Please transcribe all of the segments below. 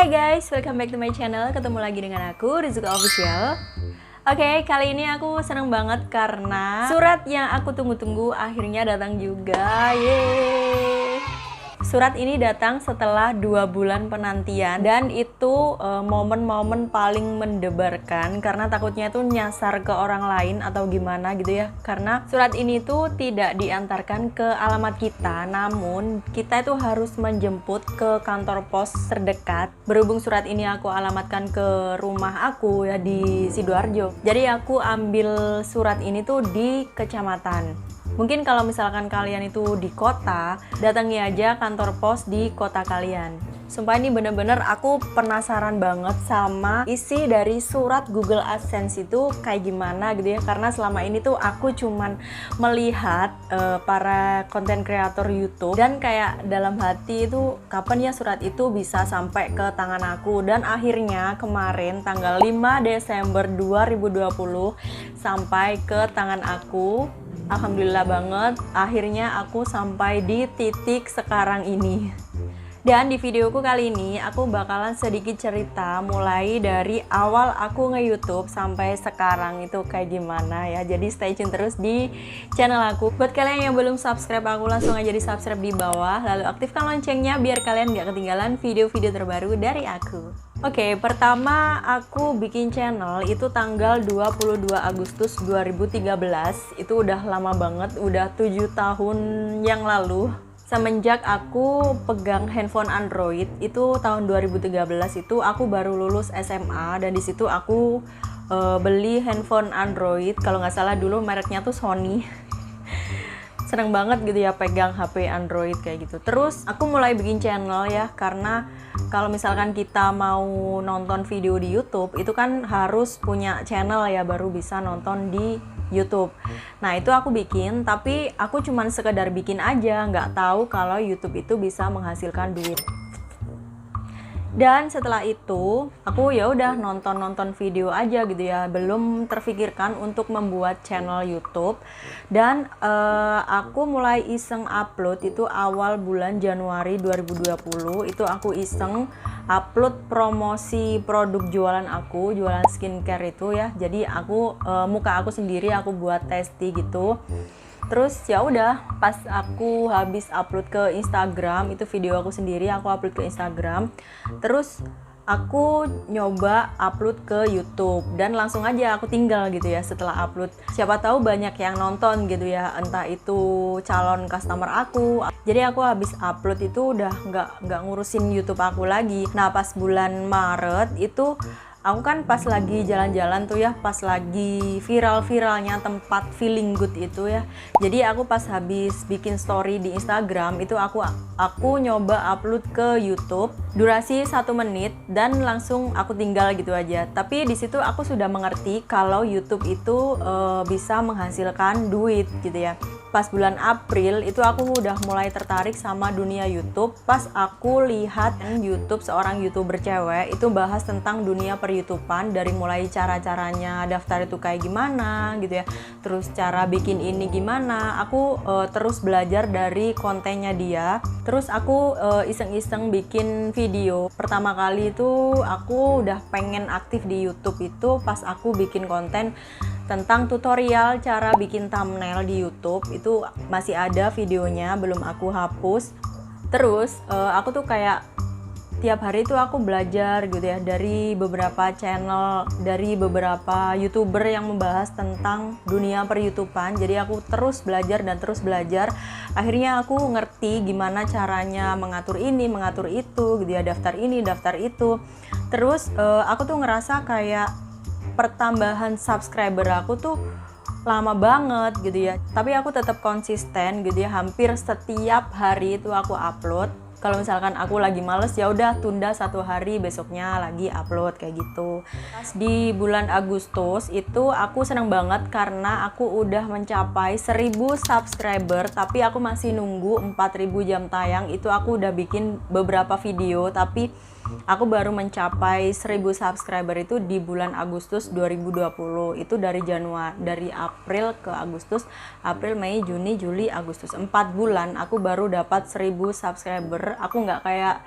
Hai guys, welcome back to my channel. Ketemu lagi dengan aku, Rizuka Official. Oke, kali ini aku seneng banget karena surat yang aku tunggu-tunggu akhirnya datang juga. Yeay! Surat ini datang setelah 2 bulan penantian dan itu momen-momen paling mendebarkan karena takutnya itu nyasar ke orang lain atau gimana gitu ya. Karena surat ini tuh tidak diantarkan ke alamat kita, namun kita itu harus menjemput ke kantor pos terdekat. Berhubung surat ini aku alamatkan ke rumah aku ya di Sidoarjo. Jadi aku ambil surat ini tuh di kecamatan. Mungkin kalau misalkan kalian itu di kota, datangi aja kantor pos di kota kalian. Sumpah ini bener-bener aku penasaran banget sama isi dari surat Google AdSense itu kayak gimana gitu ya. Karena selama ini tuh aku cuman melihat para konten kreator YouTube dan kayak dalam hati itu kapan ya surat itu bisa sampai ke tangan aku. Dan akhirnya kemarin tanggal 5 Desember 2020 sampai ke tangan aku. Alhamdulillah banget, akhirnya aku sampai di titik sekarang ini. Dan di videoku kali ini aku bakalan sedikit cerita mulai dari awal aku nge-YouTube sampai sekarang itu kayak gimana ya. Jadi stay tune terus di channel aku. Buat kalian yang belum subscribe aku, langsung aja di subscribe di bawah, lalu aktifkan loncengnya biar kalian gak ketinggalan video-video terbaru dari aku. Oke, pertama aku bikin channel itu tanggal 22 Agustus 2013. Itu udah lama banget, udah 7 tahun yang lalu. Semenjak aku pegang handphone Android itu tahun 2013 itu aku baru lulus SMA dan disitu aku beli handphone Android. Kalau nggak salah dulu mereknya tuh Sony. Seneng banget gitu ya pegang HP Android kayak gitu. Terus aku mulai bikin channel ya karena kalau misalkan kita mau nonton video di YouTube itu kan harus punya channel ya baru bisa nonton di YouTube. Nah itu aku bikin tapi aku cuman sekedar bikin aja, nggak tahu kalau YouTube itu bisa menghasilkan duit. Dan setelah itu aku ya udah nonton video aja gitu ya, belum terfikirkan untuk membuat channel YouTube. Dan aku mulai iseng upload itu awal bulan Januari 2020. Itu aku iseng upload promosi produk jualan aku, jualan skincare itu ya. Jadi aku muka aku sendiri aku buat testi gitu. Terus ya udah pas aku habis upload ke Instagram, itu video aku sendiri aku upload ke Instagram. Terus aku nyoba upload ke YouTube dan langsung aja aku tinggal gitu ya setelah upload. Siapa tahu banyak yang nonton gitu ya, entah itu calon customer aku. Jadi aku habis upload itu udah nggak ngurusin YouTube aku lagi. Nah pas bulan Maret itu aku kan pas lagi jalan-jalan tuh ya, pas lagi viral-viralnya tempat feeling good itu ya. Jadi aku pas habis bikin story di Instagram itu aku nyoba upload ke YouTube durasi 1 menit dan langsung aku tinggal gitu aja. Tapi di situ aku sudah mengerti kalau YouTube itu bisa menghasilkan duit gitu ya. Pas bulan April itu aku udah mulai tertarik sama dunia YouTube pas aku lihat YouTube seorang YouTuber cewek itu bahas tentang dunia per-YouTubean, dari mulai cara-caranya daftar itu kayak gimana gitu ya, terus cara bikin ini gimana. Aku terus belajar dari kontennya dia, terus aku iseng-iseng bikin video. Pertama kali itu aku udah pengen aktif di YouTube itu pas aku bikin konten tentang tutorial cara bikin thumbnail di YouTube. Itu masih ada videonya, belum aku hapus. Terus aku tuh kayak tiap hari tuh aku belajar gitu ya dari beberapa channel, dari beberapa YouTuber yang membahas tentang dunia per-YouTubean. Jadi aku terus belajar dan terus belajar. Akhirnya aku ngerti gimana caranya mengatur ini, mengatur itu gitu ya, daftar ini, daftar itu. Terus aku tuh ngerasa kayak pertambahan subscriber aku tuh lama banget gitu ya, tapi aku tetap konsisten gitu ya, hampir setiap hari itu aku upload. Kalau misalkan aku lagi males ya udah tunda 1 hari, besoknya lagi upload kayak gitu. Pas di bulan Agustus itu aku seneng banget karena aku udah mencapai 1000 subscriber, tapi aku masih nunggu 4000 jam tayang. Itu aku udah bikin beberapa video tapi aku baru mencapai 1000 subscriber itu di bulan Agustus 2020. Itu dari April ke Agustus, April, Mei, Juni, Juli, Agustus. 4 bulan aku baru dapat 1000 subscriber. Aku nggak kayak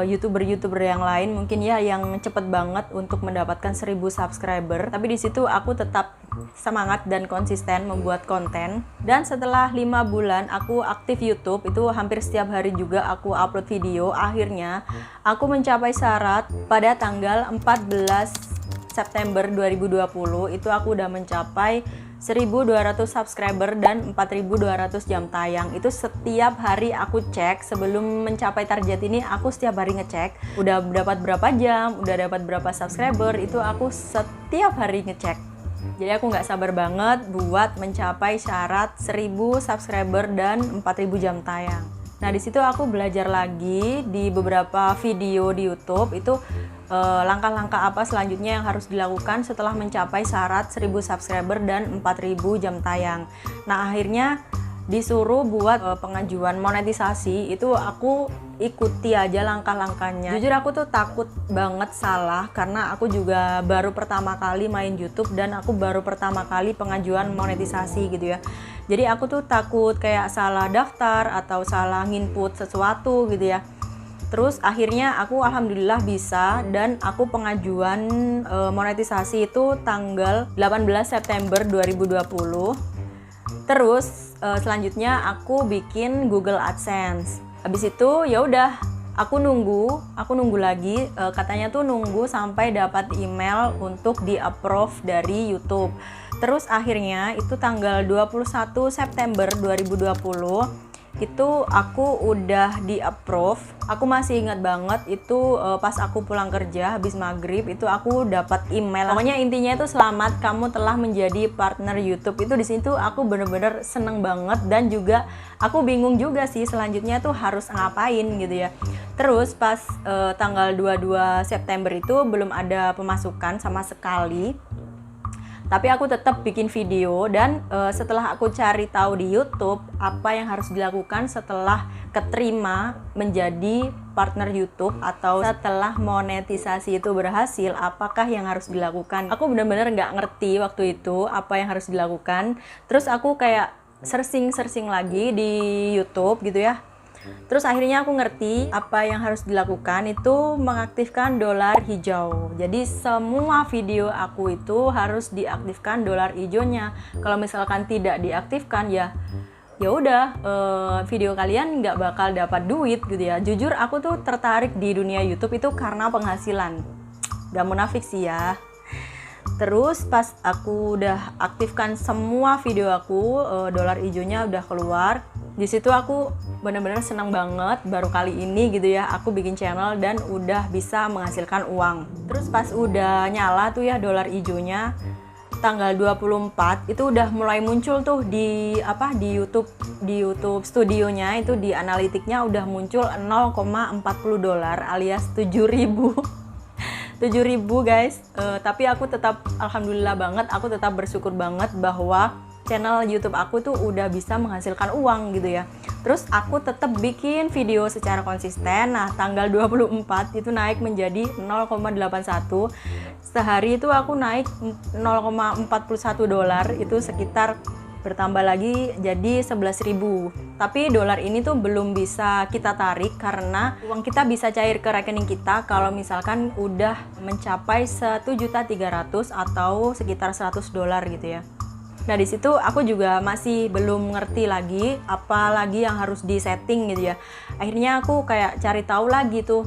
YouTuber-YouTuber yang lain mungkin ya yang cepet banget untuk mendapatkan 1000 subscriber. Tapi di situ aku tetap semangat dan konsisten membuat konten. Dan setelah 5 bulan aku aktif YouTube, itu hampir setiap hari juga aku upload video. Akhirnya aku mencapai syarat pada tanggal 14 September 2020. Itu aku udah mencapai 1200 subscriber dan 4200 jam tayang. Itu setiap hari aku cek. Sebelum mencapai target ini aku setiap hari ngecek udah dapat berapa jam, udah dapat berapa subscriber. Itu aku setiap hari ngecek. Jadi aku nggak sabar banget buat mencapai syarat 1000 subscriber dan 4000 jam tayang. Nah di situ aku belajar lagi di beberapa video di YouTube itu langkah-langkah apa selanjutnya yang harus dilakukan setelah mencapai syarat 1000 subscriber dan 4000 jam tayang. Nah akhirnya disuruh buat pengajuan monetisasi, itu aku ikuti aja langkah-langkahnya. Jujur aku tuh takut banget salah karena aku juga baru pertama kali main YouTube dan aku baru pertama kali pengajuan monetisasi gitu ya. Jadi aku tuh takut kayak salah daftar atau salah nginput sesuatu gitu ya. Terus akhirnya aku alhamdulillah bisa dan aku pengajuan monetisasi itu tanggal 18 September 2020. Terus selanjutnya aku bikin Google AdSense. Habis itu ya udah aku nunggu lagi, katanya tuh nunggu sampai dapat email untuk di-approve dari YouTube. Terus akhirnya itu tanggal 21 September 2020 itu aku udah di-approve. Aku masih ingat banget itu pas aku pulang kerja habis maghrib itu aku dapat email. Pokoknya intinya itu selamat, kamu telah menjadi partner YouTube. Itu di situ aku bener-bener seneng banget dan juga aku bingung juga sih selanjutnya tuh harus ngapain gitu ya. Terus pas tanggal 22 September itu belum ada pemasukan sama sekali. Tapi aku tetap bikin video dan setelah aku cari tahu di YouTube apa yang harus dilakukan setelah keterima menjadi partner YouTube atau setelah monetisasi itu berhasil, apakah yang harus dilakukan. Aku benar-benar nggak ngerti waktu itu apa yang harus dilakukan. Terus aku kayak searching lagi di YouTube gitu ya. Terus akhirnya aku ngerti apa yang harus dilakukan itu mengaktifkan dolar hijau. Jadi semua video aku itu harus diaktifkan dolar hijaunya. Kalau misalkan tidak diaktifkan ya udah video kalian nggak bakal dapat duit gitu ya. Jujur aku tuh tertarik di dunia YouTube itu karena penghasilan. Gak munafik sih ya. Terus pas aku udah aktifkan semua video aku, dolar hijaunya udah keluar. Di situ aku benar-benar senang banget, baru kali ini gitu ya aku bikin channel dan udah bisa menghasilkan uang. Terus pas udah nyala tuh ya dolar hijaunya tanggal 24 itu udah mulai muncul tuh di YouTube studionya, itu di analitiknya udah muncul 0,40 dolar alias 7.000 guys. Tapi aku tetap alhamdulillah banget, aku tetap bersyukur banget bahwa channel YouTube aku tuh udah bisa menghasilkan uang gitu ya. Terus aku tetap bikin video secara konsisten. Nah, tanggal 24 itu naik menjadi 0,81. Sehari itu aku naik 0,41 dolar, itu sekitar bertambah lagi jadi 11.000. Tapi dolar ini tuh belum bisa kita tarik karena uang kita bisa cair ke rekening kita kalau misalkan udah mencapai 1.300.000 atau sekitar 100 dolar gitu ya. Nah di situ aku juga masih belum ngerti lagi apa lagi yang harus disetting gitu ya. Akhirnya aku kayak cari tahu lagi tuh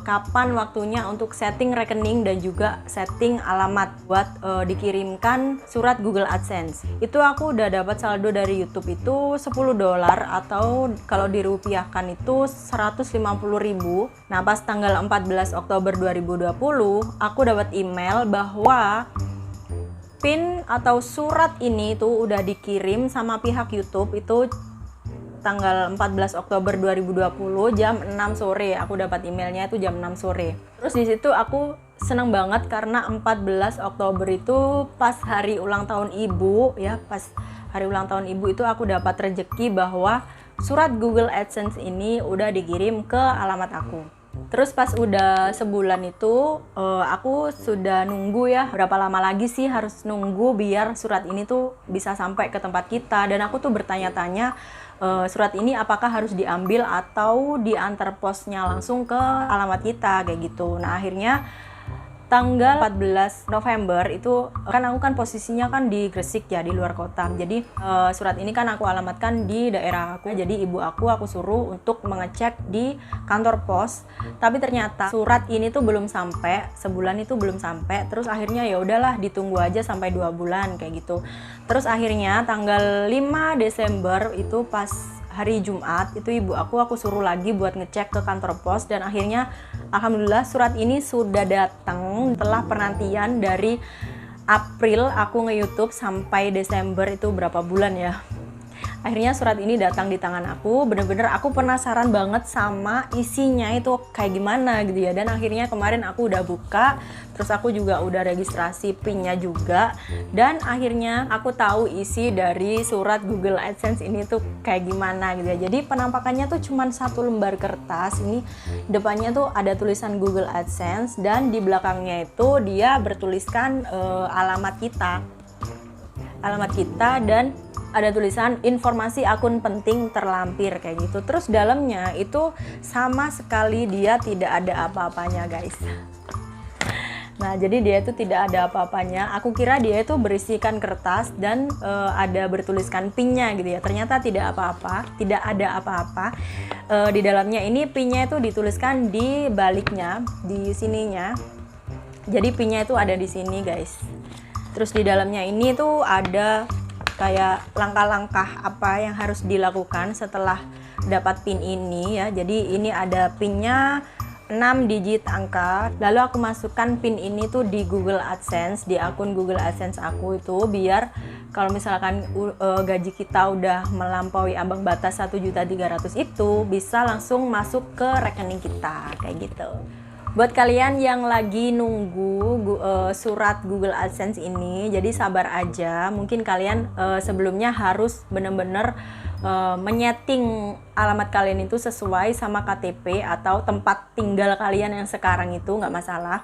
kapan waktunya untuk setting rekening dan juga setting alamat buat dikirimkan surat Google AdSense. Itu aku udah dapat saldo dari YouTube itu 10 dolar atau kalau dirupiahkan itu 150.000. Nah pas tanggal 14 Oktober 2020 aku dapat email bahwa PIN atau surat ini tuh udah dikirim sama pihak YouTube itu tanggal 14 Oktober 2020 jam 6 sore. Aku dapat emailnya itu jam 6 sore. Terus di situ aku seneng banget karena 14 Oktober itu pas hari ulang tahun ibu ya, pas hari ulang tahun ibu itu aku dapat rezeki bahwa surat Google AdSense ini udah dikirim ke alamat aku. Terus pas udah sebulan itu aku sudah nunggu ya, berapa lama lagi sih harus nunggu biar surat ini tuh bisa sampai ke tempat kita. Dan aku tuh bertanya-tanya surat ini apakah harus diambil atau diantar posnya langsung ke alamat kita kayak gitu. Nah akhirnya tanggal 14 November itu kan aku kan posisinya kan di Gresik ya, di luar kota. Jadi surat ini kan aku alamatkan di daerah aku. Jadi ibu aku suruh untuk mengecek di kantor pos. Tapi ternyata surat ini tuh belum sampai, sebulan itu belum sampai. Terus akhirnya ya udahlah ditunggu aja sampai 2 bulan kayak gitu. Terus akhirnya tanggal 5 Desember itu pas hari Jumat itu ibu aku suruh lagi buat ngecek ke kantor pos, dan akhirnya alhamdulillah surat ini sudah datang setelah penantian dari April aku nge-YouTube sampai Desember itu berapa bulan ya. Akhirnya surat ini datang di tangan aku, bener-bener aku penasaran banget sama isinya itu kayak gimana gitu ya. Dan akhirnya kemarin aku udah buka, terus aku juga udah registrasi PIN-nya juga. Dan akhirnya aku tahu isi dari surat Google AdSense ini tuh kayak gimana gitu ya. Jadi penampakannya tuh cuman 1 lembar kertas, ini depannya tuh ada tulisan Google AdSense, dan di belakangnya itu dia bertuliskan alamat kita dan ada tulisan informasi akun penting terlampir kayak gitu. Terus dalamnya itu sama sekali dia tidak ada apa-apanya guys. Nah jadi dia itu tidak ada apa-apanya. Aku kira dia itu berisikan kertas dan ada bertuliskan PIN-nya gitu ya. Ternyata tidak apa-apa, tidak ada apa-apa. Di dalamnya ini PIN-nya itu dituliskan di baliknya, di sininya. Jadi PIN-nya itu ada di sini guys. Terus di dalamnya ini tuh ada kayak langkah-langkah apa yang harus dilakukan setelah dapat PIN ini ya. Jadi ini ada PIN-nya 6 digit angka. Lalu aku masukkan PIN ini tuh di Google AdSense, di akun Google AdSense aku itu, biar kalau misalkan gaji kita udah melampaui ambang batas 1.300.000 itu bisa langsung masuk ke rekening kita kayak gitu. Buat kalian yang lagi nunggu surat Google AdSense ini, jadi sabar aja. Mungkin kalian sebelumnya harus bener-bener menyeting alamat kalian itu sesuai sama KTP atau tempat tinggal kalian yang sekarang itu, nggak masalah.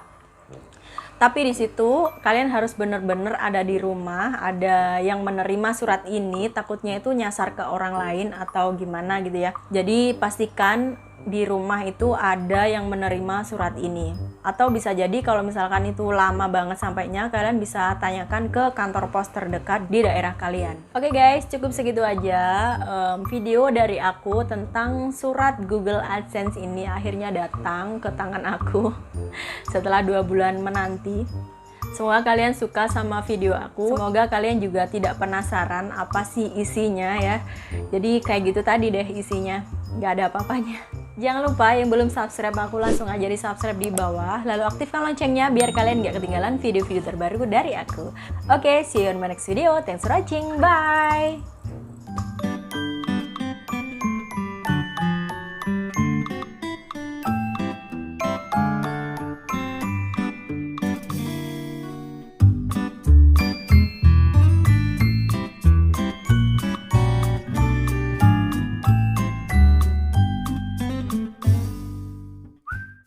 Tapi di situ kalian harus bener-bener ada di rumah, ada yang menerima surat ini, takutnya itu nyasar ke orang lain atau gimana gitu ya. Jadi pastikan di rumah itu ada yang menerima surat ini. Atau bisa jadi kalau misalkan itu lama banget sampainya, kalian bisa tanyakan ke kantor pos terdekat di daerah kalian. Oke guys, cukup segitu aja video dari aku tentang surat Google AdSense ini akhirnya datang ke tangan aku setelah 2 bulan menanti. Semoga kalian suka sama video aku. Semoga kalian juga tidak penasaran apa sih isinya ya. Jadi kayak gitu tadi deh isinya, nggak ada apa-apanya. Jangan lupa yang belum subscribe aku langsung aja di subscribe di bawah. Lalu aktifkan loncengnya biar kalian nggak ketinggalan video-video terbaru dari aku. Oke, see you on my next video. Thanks for watching. Bye!